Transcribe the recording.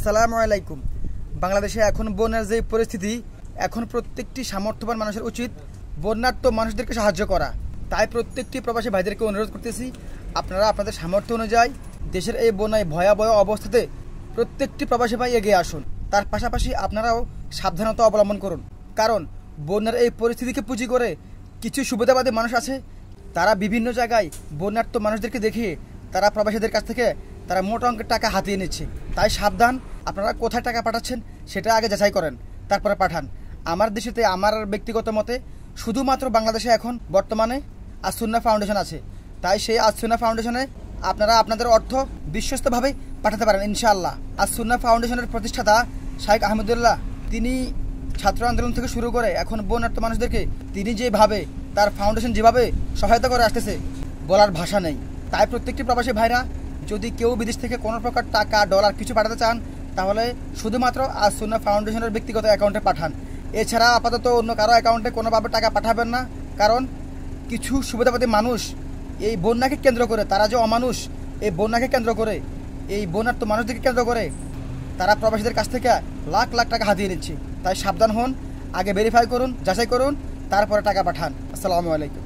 আসসালামু আলাইকুম। বাংলাদেশে এখন বন্যার যে পরিস্থিতি, এখন প্রত্যেকটি সামর্থ্যবান মানুষের উচিত বন্যার্ত মানুষদেরকে সাহায্য করা। তাই প্রত্যেকটি প্রবাসী ভাইদেরকে অনুরোধ করতেছি, আপনারা আপনাদের সামর্থ্য অনুযায়ী দেশের এই বন্যায় ভয়াবহ অবস্থাতে প্রত্যেকটি প্রবাসী ভাই এগিয়ে আসুন। তার পাশাপাশি আপনারাও সাবধানতা অবলম্বন করুন, কারণ বন্যার এই পরিস্থিতিকে পুঁজি করে কিছু সুবিধাবাদী মানুষ আছে, তারা বিভিন্ন জায়গায় বন্যার্ত মানুষদেরকে দেখিয়ে তারা প্রবাসীদের কাছ থেকে তারা মোটা অঙ্কের টাকা হাতিয়ে নিচ্ছে। তাই সাবধান, আপনারা কোথায় টাকা পাঠাচ্ছেন সেটা আগে যাচাই করেন, তারপরে পাঠান। আমার দেশেতে আমার ব্যক্তিগত মতে শুধুমাত্র বাংলাদেশে এখন বর্তমানে আসুন্না ফাউন্ডেশন আছে। তাই সেই আসুন্না ফাউন্ডেশনে আপনারা আপনাদের অর্থ বিশ্বস্তভাবে পাঠাতে পারেন ইনশাআল্লাহ। আসুন্না ফাউন্ডেশনের প্রতিষ্ঠাতা শাইখ আহমদুল্লাহ, তিনি ছাত্র আন্দোলন থেকে শুরু করে এখন বন্যার্ত মানুষদেরকে তিনি যেভাবে তার ফাউন্ডেশন যেভাবে সহায়তা করে আসতেছে, বলার ভাষা নেই। তাই প্রত্যেকটি প্রবাসী ভাইরা যদি কেউ বিদেশ থেকে কোনো প্রকার টাকা ডলার কিছু পাঠাতে চান, তাহলে শুধুমাত্র আসুন্না ফাউন্ডেশনের ব্যক্তিগত অ্যাকাউন্টে পাঠান। এছাড়া আপাতত অন্য কারো অ্যাকাউন্টে কোনোভাবে টাকা পাঠাবেন না, কারণ কিছু সুবিধাবাদী মানুষ এই বন্যাকে কেন্দ্র করে, তারা যে অমানুষ, এই বন্যাকে কেন্দ্র করে, এই বন্যার্ত মানুষদেরকে কেন্দ্র করে তারা প্রবাসীদের কাছ থেকে লাখ লাখ টাকা হাতিয়ে নিচ্ছে। তাই সাবধান হন, আগে ভেরিফাই করুন, যাচাই করুন, তারপরে টাকা পাঠান। আসসালামু আলাইকুম।